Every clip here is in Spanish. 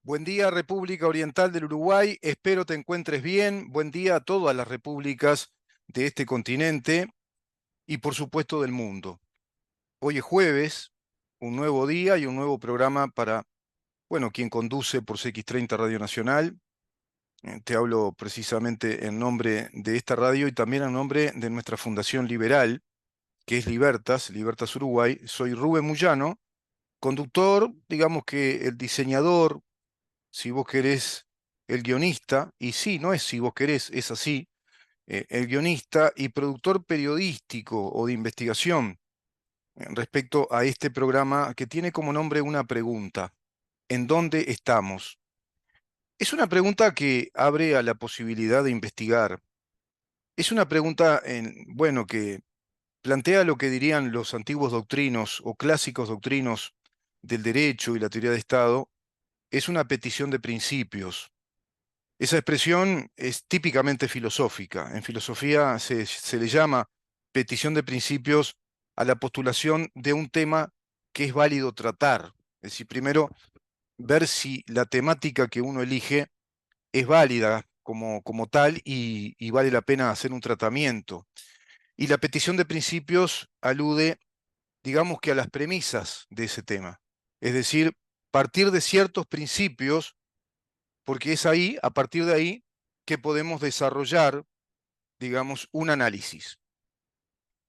Buen día, República Oriental del Uruguay. Espero te encuentres bien. Buen día a todas las repúblicas de este continente y, por supuesto, del mundo. Hoy es jueves, un nuevo día y un nuevo programa para, bueno, quien conduce por CX30 Radio Nacional. Te hablo precisamente en nombre de esta radio y también en nombre de nuestra Fundación Liberal, que es Libertas, Libertas Uruguay. Soy Rubén Muyano, conductor, digamos que el diseñador, si vos querés, el guionista, y sí, no es si vos querés, es así, el guionista y productor periodístico o de investigación respecto a este programa que tiene como nombre una pregunta: ¿en dónde estamos? Es una pregunta que abre a la posibilidad de investigar. Es una pregunta, bueno, que plantea lo que dirían los antiguos doctrinos o clásicos doctrinos del derecho y la teoría de Estado. Es una petición de principios. Esa expresión es típicamente filosófica. En filosofía se le llama petición de principios a la postulación de un tema que es válido tratar. Es decir, primero ver si la temática que uno elige es válida como tal y vale la pena hacer un tratamiento. Y la petición de principios alude, digamos que a las premisas de ese tema. Es decir, partir de ciertos principios, porque es ahí, a partir de ahí, que podemos desarrollar, digamos, un análisis.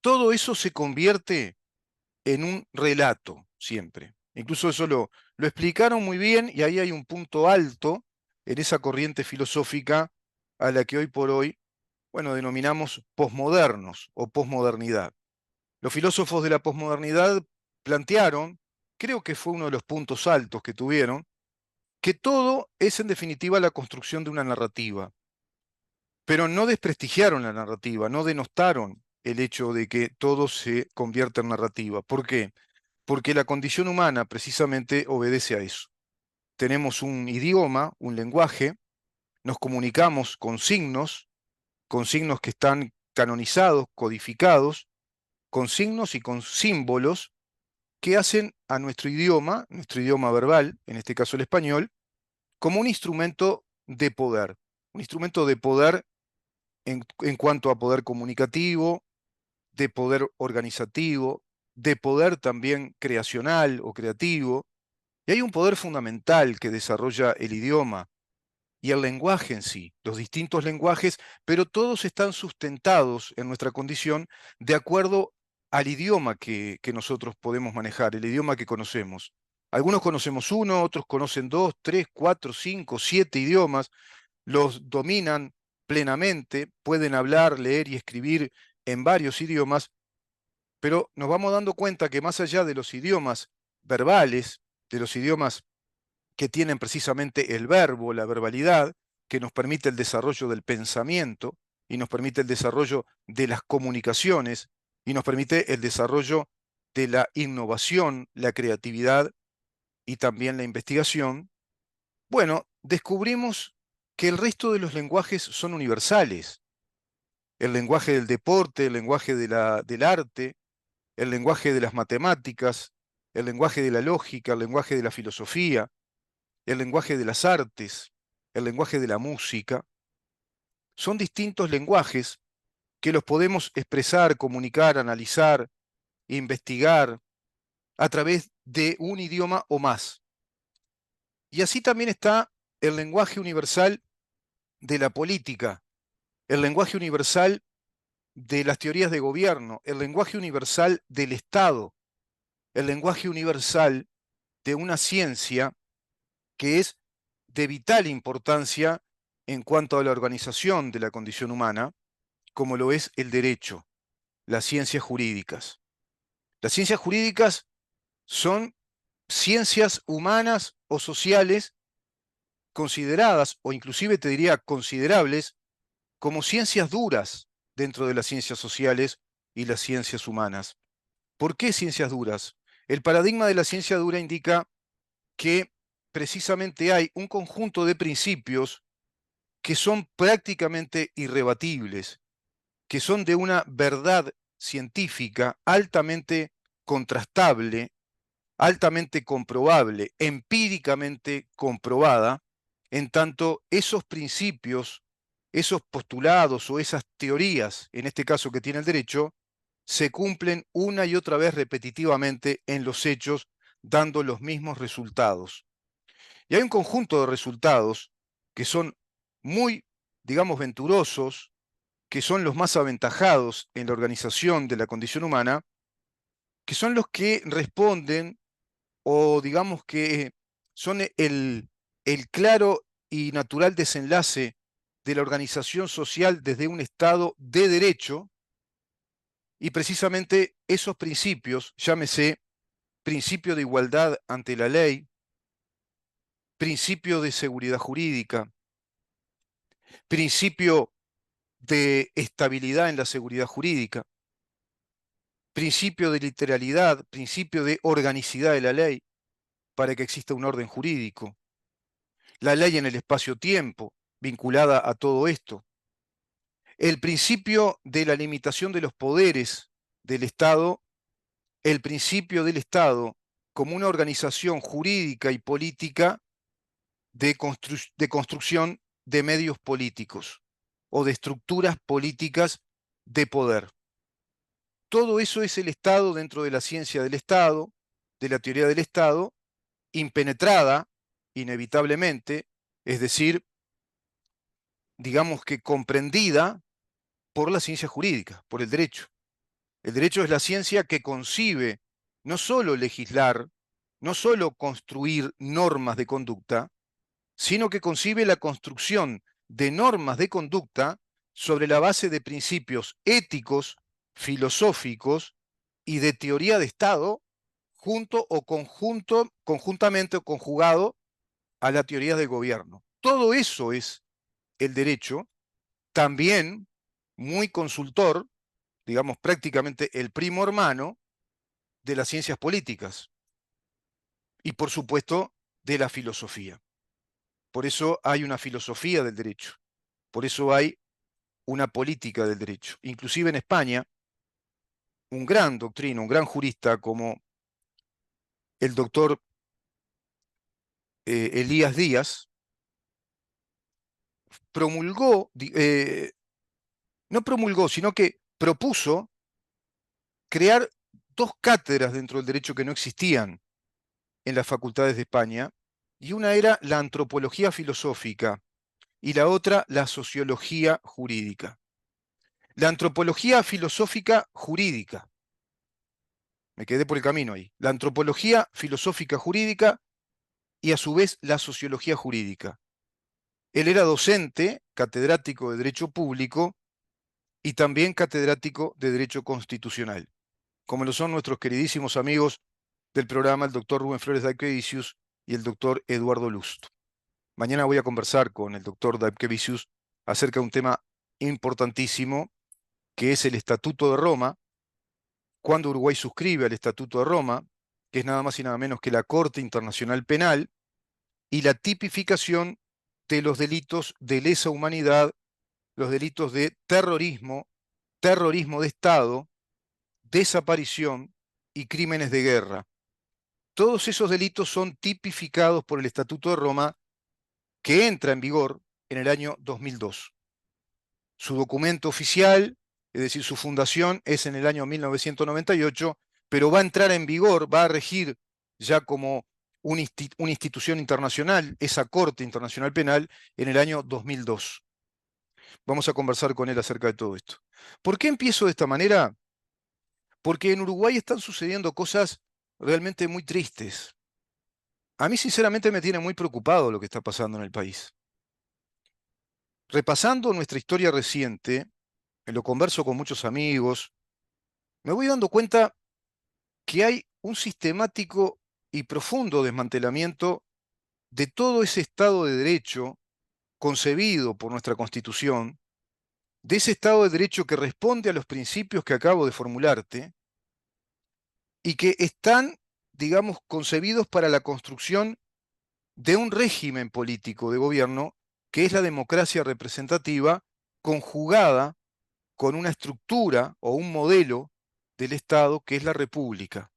Todo eso se convierte en un relato siempre. Incluso eso lo explicaron muy bien y ahí hay un punto alto en esa corriente filosófica a la que hoy por hoy, bueno, denominamos posmodernos o posmodernidad. Los filósofos de la posmodernidad plantearon, creo que fue uno de los puntos altos que tuvieron, que todo es en definitiva la construcción de una narrativa. Pero no desprestigiaron la narrativa, no denostaron el hecho de que todo se convierta en narrativa. ¿Por qué? Porque la condición humana precisamente obedece a eso. Tenemos un idioma, un lenguaje, nos comunicamos con signos que están canonizados, codificados, con signos y con símbolos que hacen a nuestro idioma verbal, en este caso el español, como un instrumento de poder en cuanto a poder comunicativo, de poder organizativo, de poder también creacional o creativo. Y hay un poder fundamental que desarrolla el idioma y el lenguaje en sí, los distintos lenguajes, pero todos están sustentados en nuestra condición de acuerdo al idioma que nosotros podemos manejar, el idioma que conocemos. Algunos conocemos uno, otros conocen dos, tres, cuatro, cinco, siete idiomas, los dominan plenamente, pueden hablar, leer y escribir en varios idiomas, pero nos vamos dando cuenta que más allá de los idiomas verbales, de los idiomas que tienen precisamente el verbo, la verbalidad, que nos permite el desarrollo del pensamiento y nos permite el desarrollo de las comunicaciones y nos permite el desarrollo de la innovación, la creatividad y también la investigación. Bueno, descubrimos que el resto de los lenguajes son universales. El lenguaje del deporte, el lenguaje del arte, el lenguaje de las matemáticas, el lenguaje de la lógica, el lenguaje de la filosofía, el lenguaje de las artes, el lenguaje de la música. Son distintos lenguajes que los podemos expresar, comunicar, analizar, investigar a través de un idioma o más. Y así también está el lenguaje universal de la política, el lenguaje universal de las teorías de gobierno, el lenguaje universal del Estado, el lenguaje universal de una ciencia que es de vital importancia en cuanto a la organización de la condición humana, como lo es el derecho, las ciencias jurídicas. Las ciencias jurídicas son ciencias humanas o sociales consideradas, o inclusive te diría considerables, como ciencias duras dentro de las ciencias sociales y las ciencias humanas. ¿Por qué ciencias duras? El paradigma de la ciencia dura indica que precisamente hay un conjunto de principios que son prácticamente irrebatibles, que son de una verdad científica altamente contrastable altamente comprobable, empíricamente comprobada, en tanto esos principios, esos postulados o esas teorías, en este caso que tiene el derecho, se cumplen una y otra vez repetitivamente en los hechos, dando los mismos resultados. Y hay un conjunto de resultados que son muy, digamos, venturosos, que son los más aventajados en la organización de la condición humana, que son los que responden o digamos que son el claro y natural desenlace de la organización social desde un Estado de derecho, y precisamente esos principios, llámese principio de igualdad ante la ley, principio de seguridad jurídica, principio de estabilidad en la seguridad jurídica, principio de literalidad, principio de organicidad de la ley para que exista un orden jurídico, la ley en el espacio-tiempo vinculada a todo esto, el principio de la limitación de los poderes del Estado, el principio del Estado como una organización jurídica y política de construcción de medios políticos o de estructuras políticas de poder. Todo eso es el Estado dentro de la ciencia del Estado, de la teoría del Estado, impenetrada, inevitablemente, es decir, digamos que comprendida por la ciencia jurídica, por el derecho. El derecho es la ciencia que concibe no solo legislar, no solo construir normas de conducta, sino que concibe la construcción de normas de conducta sobre la base de principios éticos, filosóficos y de teoría de Estado, junto o conjuntamente o conjugado a la teoría del gobierno. Todo eso es el derecho, también muy consultor, digamos prácticamente el primo hermano de las ciencias políticas y por supuesto de la filosofía. Por eso hay una filosofía del derecho, por eso hay una política del derecho. Inclusive en España, un gran doctrino, un gran jurista como el doctor Elías Díaz, promulgó, no promulgó, sino que propuso crear dos cátedras dentro del derecho que no existían en las facultades de España, y una era la antropología filosófica y la otra la sociología jurídica. La antropología filosófica jurídica, me quedé por el camino ahí, la antropología filosófica jurídica y a su vez la sociología jurídica. Él era docente, catedrático de Derecho Público y también catedrático de Derecho Constitucional, como lo son nuestros queridísimos amigos del programa, el doctor Rubén Flores Daipkevicius y el doctor Eduardo Lust. Mañana voy a conversar con el doctor Daipkevicius acerca de un tema importantísimo, que es el Estatuto de Roma, cuando Uruguay suscribe al Estatuto de Roma, que es nada más y nada menos que la Corte Internacional Penal, y la tipificación de los delitos de lesa humanidad, los delitos de terrorismo, terrorismo de Estado, desaparición y crímenes de guerra. Todos esos delitos son tipificados por el Estatuto de Roma, que entra en vigor en el año 2002. Su documento oficial, es decir, su fundación, es en el año 1998, pero va a entrar en vigor, va a regir ya como una institución internacional, esa Corte Internacional Penal, en el año 2002. Vamos a conversar con él acerca de todo esto. ¿Por qué empiezo de esta manera? Porque en Uruguay están sucediendo cosas realmente muy tristes. A mí sinceramente me tiene muy preocupado lo que está pasando en el país. Repasando nuestra historia reciente, lo converso con muchos amigos, me voy dando cuenta que hay un sistemático y profundo desmantelamiento de todo ese Estado de Derecho concebido por nuestra Constitución, de ese Estado de Derecho que responde a los principios que acabo de formularte y que están, digamos, concebidos para la construcción de un régimen político de gobierno que es la democracia representativa conjugada con una estructura o un modelo del Estado que es la República.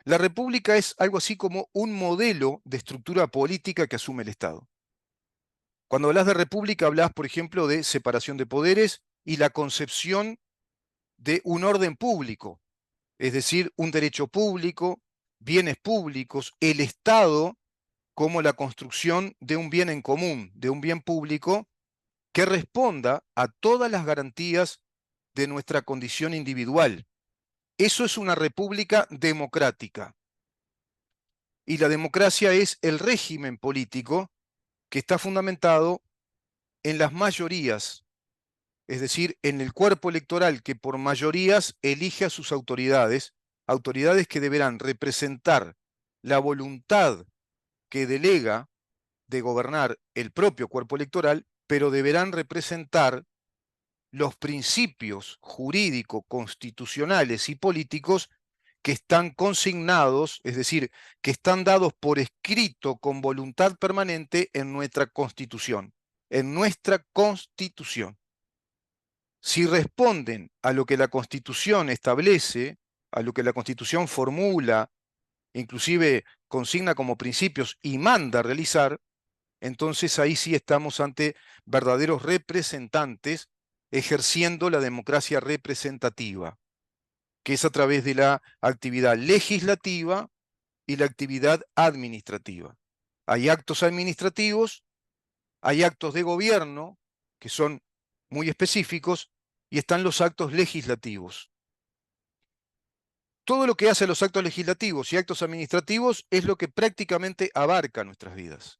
La república es algo así como un modelo de estructura política que asume el Estado. Cuando hablas de república, hablas, por ejemplo, de separación de poderes y la concepción de un orden público, es decir, un derecho público, bienes públicos, el Estado como la construcción de un bien en común, de un bien público que responda a todas las garantías de nuestra condición individual. Eso es una república democrática. Y la democracia es el régimen político que está fundamentado en las mayorías, es decir, en el cuerpo electoral que por mayorías elige a sus autoridades, autoridades que deberán representar la voluntad que delega de gobernar el propio cuerpo electoral, pero deberán representar los principios jurídicos, constitucionales y políticos que están consignados, es decir, que están dados por escrito con voluntad permanente en nuestra Constitución, en nuestra Constitución. Si responden a lo que la Constitución establece, a lo que la Constitución formula, inclusive consigna como principios y manda a realizar, entonces ahí sí estamos ante verdaderos representantes ejerciendo la democracia representativa, que es a través de la actividad legislativa y la actividad administrativa. Hay actos administrativos, hay actos de gobierno, que son muy específicos, y están los actos legislativos. Todo lo que hace a los actos legislativos y actos administrativos es lo que prácticamente abarca nuestras vidas.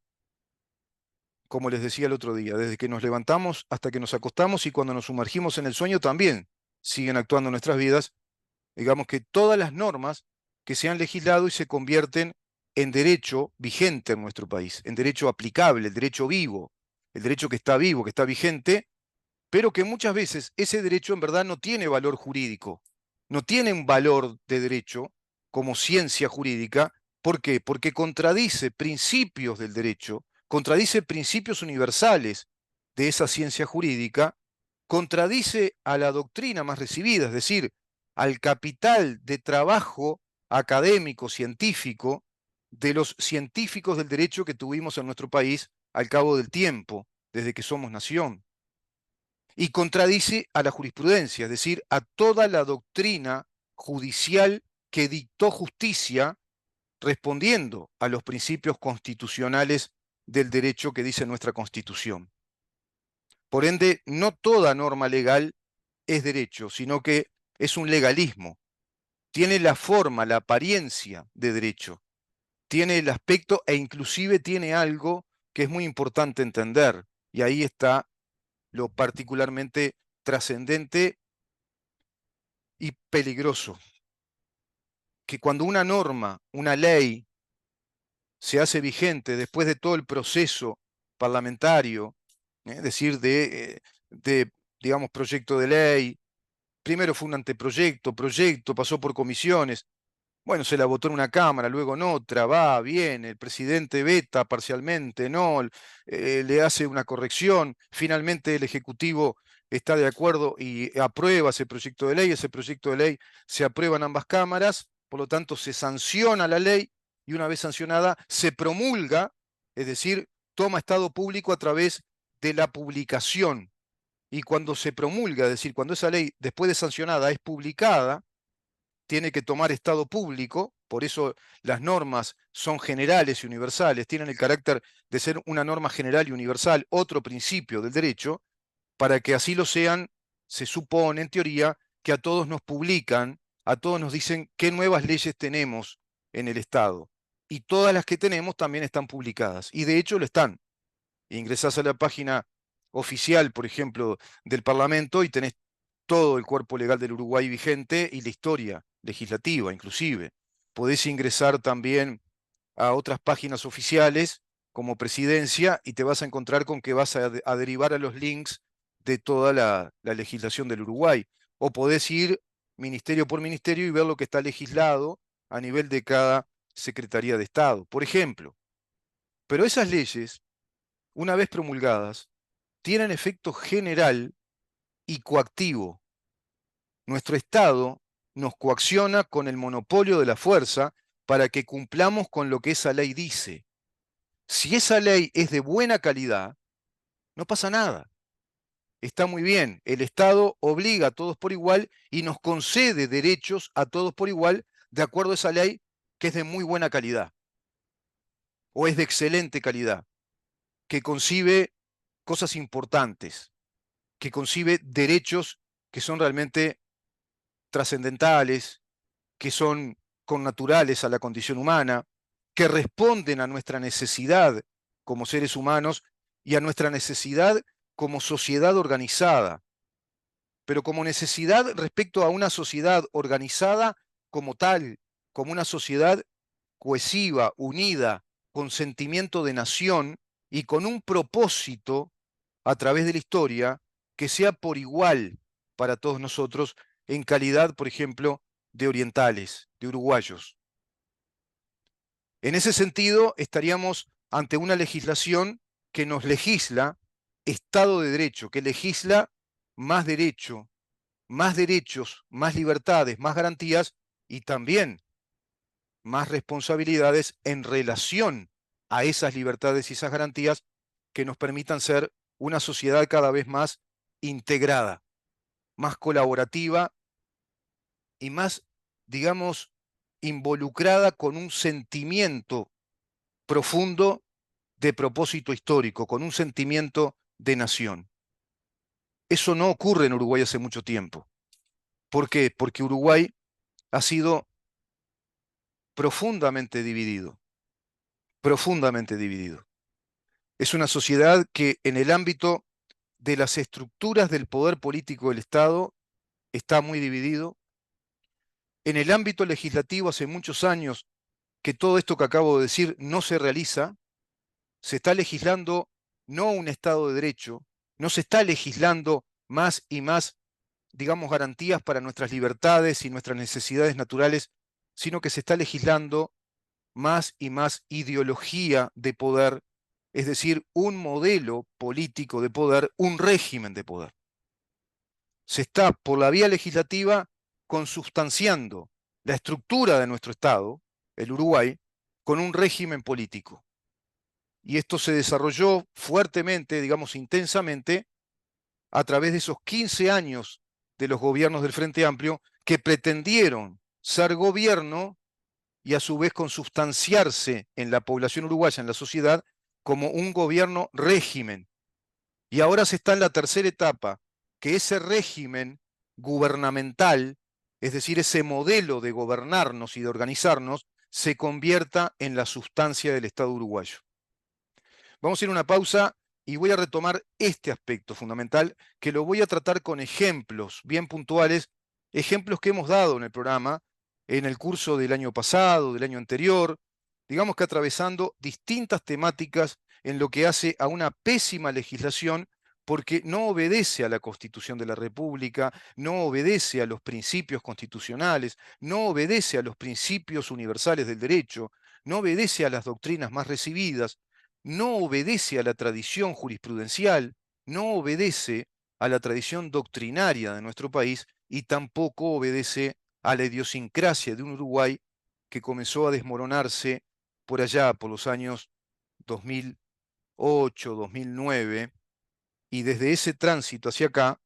Como les decía el otro día, desde que nos levantamos hasta que nos acostamos y cuando nos sumergimos en el sueño también siguen actuando en nuestras vidas. Digamos que todas las normas que se han legislado y se convierten en derecho vigente en nuestro país, en derecho aplicable, el derecho vivo, el derecho que está vivo, que está vigente, pero que muchas veces ese derecho en verdad no tiene valor jurídico, no tiene un valor de derecho como ciencia jurídica. ¿Por qué? Porque contradice principios del derecho, contradice principios universales de esa ciencia jurídica, contradice a la doctrina más recibida, es decir, al capital de trabajo académico, científico, de los científicos del derecho que tuvimos en nuestro país al cabo del tiempo, desde que somos nación, y contradice a la jurisprudencia, es decir, a toda la doctrina judicial que dictó justicia respondiendo a los principios constitucionales del derecho que dice nuestra Constitución. Por ende, no toda norma legal es derecho, sino que es un legalismo. Tiene la forma, la apariencia de derecho, tiene el aspecto e inclusive tiene algo que es muy importante entender, y ahí está lo particularmente trascendente y peligroso, que cuando una norma, una ley, se hace vigente después de todo el proceso parlamentario, es decir, digamos, proyecto de ley, primero fue un anteproyecto, proyecto, pasó por comisiones, bueno, se la votó en una Cámara, luego en otra, va, viene, el presidente veta parcialmente, no, le hace una corrección, finalmente el Ejecutivo está de acuerdo y aprueba ese proyecto de ley se aprueba en ambas cámaras, por lo tanto se sanciona la ley y una vez sancionada se promulga, es decir, toma estado público a través de la publicación. Y cuando se promulga, es decir, cuando esa ley después de sancionada es publicada, tiene que tomar estado público, por eso las normas son generales y universales, tienen el carácter de ser una norma general y universal, otro principio del derecho, para que así lo sean, se supone en teoría que a todos nos publican, a todos nos dicen qué nuevas leyes tenemos en el Estado. Y todas las que tenemos también están publicadas, y de hecho lo están. Ingresás a la página oficial, por ejemplo, del Parlamento y tenés todo el cuerpo legal del Uruguay vigente y la historia legislativa, inclusive. Podés ingresar también a otras páginas oficiales como Presidencia y te vas a encontrar con que vas a derivar a los links de toda la legislación del Uruguay. O podés ir ministerio por ministerio y ver lo que está legislado a nivel de cada Secretaría de Estado, por ejemplo. Pero esas leyes, una vez promulgadas, tienen efecto general y coactivo. Nuestro Estado nos coacciona con el monopolio de la fuerza para que cumplamos con lo que esa ley dice. Si esa ley es de buena calidad, no pasa nada. Está muy bien. El Estado obliga a todos por igual y nos concede derechos a todos por igual de acuerdo a esa ley que es de muy buena calidad o es de excelente calidad, que concibe cosas importantes, que concibe derechos que son realmente trascendentales, que son connaturales a la condición humana, que responden a nuestra necesidad como seres humanos y a nuestra necesidad como sociedad organizada, pero como necesidad respecto a una sociedad organizada como tal, como una sociedad cohesiva, unida, con sentimiento de nación y con un propósito a través de la historia que sea por igual para todos nosotros en calidad, por ejemplo, de orientales, de uruguayos. En ese sentido, estaríamos ante una legislación que nos legisla Estado de Derecho, que legisla más derecho, más derechos, más libertades, más garantías y también más responsabilidades en relación a esas libertades y esas garantías que nos permitan ser una sociedad cada vez más integrada, más colaborativa y más, digamos, involucrada con un sentimiento profundo de propósito histórico, con un sentimiento de nación. Eso no ocurre en Uruguay hace mucho tiempo. ¿Por qué? Porque Uruguay ha sido profundamente dividido, profundamente dividido. Es una sociedad que en el ámbito de las estructuras del poder político del Estado está muy dividido. En el ámbito legislativo hace muchos años que todo esto que acabo de decir no se realiza. Se está legislando no un Estado de Derecho, no se está legislando más y más, digamos, garantías para nuestras libertades y nuestras necesidades naturales, sino que se está legislando más y más ideología de poder, es decir, un modelo político de poder, un régimen de poder. Se está, por la vía legislativa, consubstanciando la estructura de nuestro Estado, el Uruguay, con un régimen político. Y esto se desarrolló fuertemente, digamos, intensamente, a través de esos 15 años de los gobiernos del Frente Amplio que pretendieron ser gobierno y a su vez consubstanciarse en la población uruguaya, en la sociedad, como un gobierno régimen. Y ahora se está en la tercera etapa, que ese régimen gubernamental, es decir, ese modelo de gobernarnos y de organizarnos, se convierta en la sustancia del Estado uruguayo. Vamos a ir a una pausa y voy a retomar este aspecto fundamental, que lo voy a tratar con ejemplos bien puntuales, ejemplos que hemos dado en el programa, en el curso del año pasado, del año anterior, digamos que atravesando distintas temáticas en lo que hace a una pésima legislación porque no obedece a la Constitución de la República, no obedece a los principios constitucionales, no obedece a los principios universales del derecho, no obedece a las doctrinas más recibidas, no obedece a la tradición jurisprudencial, no obedece a la tradición doctrinaria de nuestro país y tampoco obedece a la idiosincrasia de un Uruguay que comenzó a desmoronarse por allá, por los años 2008, 2009, y desde ese tránsito hacia acá,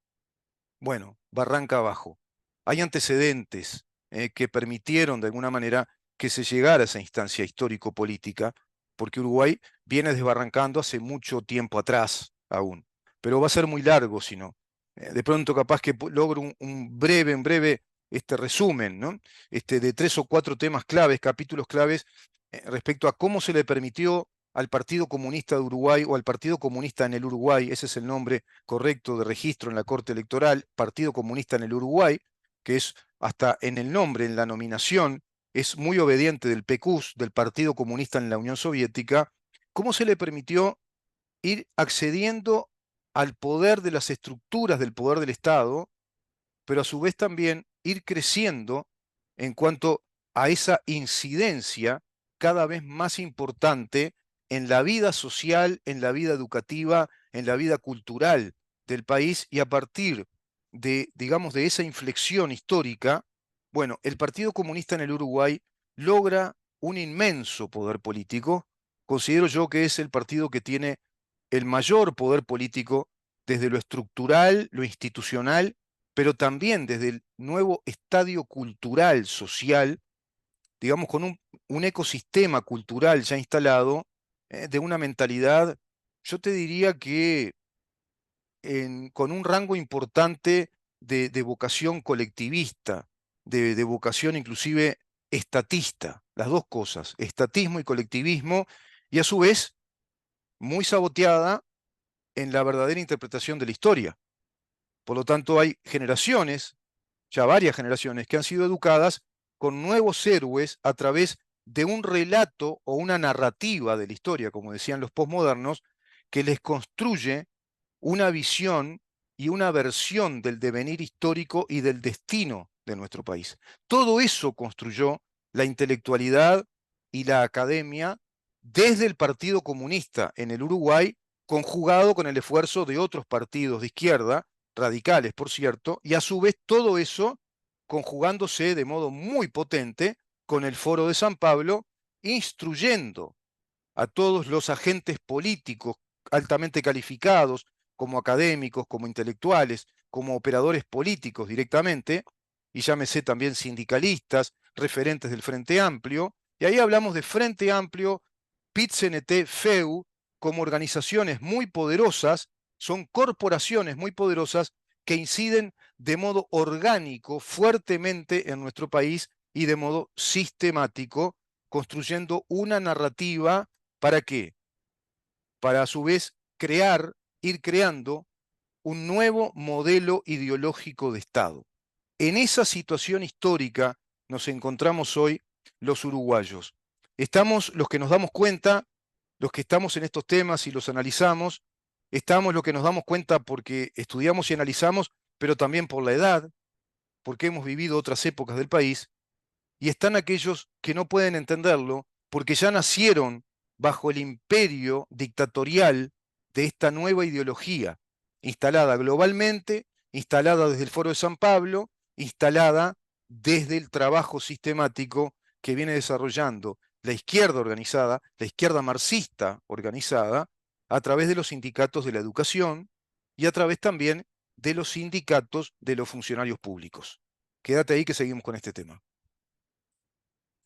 bueno, barranca abajo. Hay antecedentes que permitieron de alguna manera que se llegara a esa instancia histórico-política, porque Uruguay viene desbarrancando hace mucho tiempo atrás aún, pero va a ser muy largo si no. De pronto capaz que logro un breve resumen, ¿no? De 3 o 4 temas claves, capítulos claves, respecto a cómo se le permitió al Partido Comunista de Uruguay o al Partido Comunista en el Uruguay, ese es el nombre correcto de registro en la Corte Electoral, Partido Comunista en el Uruguay, que es hasta en el nombre, en la nominación, es muy obediente del PQS, del Partido Comunista en la Unión Soviética, cómo se le permitió ir accediendo al poder de las estructuras del poder del Estado, pero a su vez también ir creciendo en cuanto a esa incidencia cada vez más importante en la vida social, en la vida educativa, en la vida cultural del país y a partir de, digamos, de esa inflexión histórica, bueno, el Partido Comunista en el Uruguay logra un inmenso poder político. Considero yo que es el partido que tiene el mayor poder político desde lo estructural, lo institucional, pero también desde el nuevo estadio cultural, social, digamos, con un ecosistema cultural ya instalado, de una mentalidad, yo te diría que con un rango importante de vocación colectivista, de vocación inclusive estatista, las dos cosas, estatismo y colectivismo, y a su vez muy saboteada en la verdadera interpretación de la historia. Por lo tanto, hay generaciones, ya varias generaciones, que han sido educadas con nuevos héroes a través de un relato o una narrativa de la historia, como decían los posmodernos, que les construye una visión y una versión del devenir histórico y del destino de nuestro país. Todo eso construyó la intelectualidad y la academia desde el Partido Comunista en el Uruguay, conjugado con el esfuerzo de otros partidos de izquierda, radicales por cierto, y a su vez todo eso conjugándose de modo muy potente con el Foro de San Pablo, instruyendo a todos los agentes políticos altamente calificados, como académicos, como intelectuales, como operadores políticos directamente, y llámese también sindicalistas, referentes del Frente Amplio, y ahí hablamos de Frente Amplio, PIT-CNT, FEU, como organizaciones muy poderosas, son corporaciones muy poderosas que inciden de modo orgánico, fuertemente en nuestro país y de modo sistemático, construyendo una narrativa. ¿Para qué? Para a su vez ir creando un nuevo modelo ideológico de Estado. En esa situación histórica nos encontramos hoy los uruguayos. Estamos los que nos damos cuenta, los que estamos en estos temas y los analizamos, estamos los que nos damos cuenta porque estudiamos y analizamos, pero también por la edad, porque hemos vivido otras épocas del país, y están aquellos que no pueden entenderlo porque ya nacieron bajo el imperio dictatorial de esta nueva ideología, instalada globalmente, instalada desde el Foro de San Pablo, instalada desde el trabajo sistemático que viene desarrollando la izquierda organizada, la izquierda marxista organizada, a través de los sindicatos de la educación y a través también de los sindicatos de los funcionarios públicos. Quédate ahí que seguimos con este tema.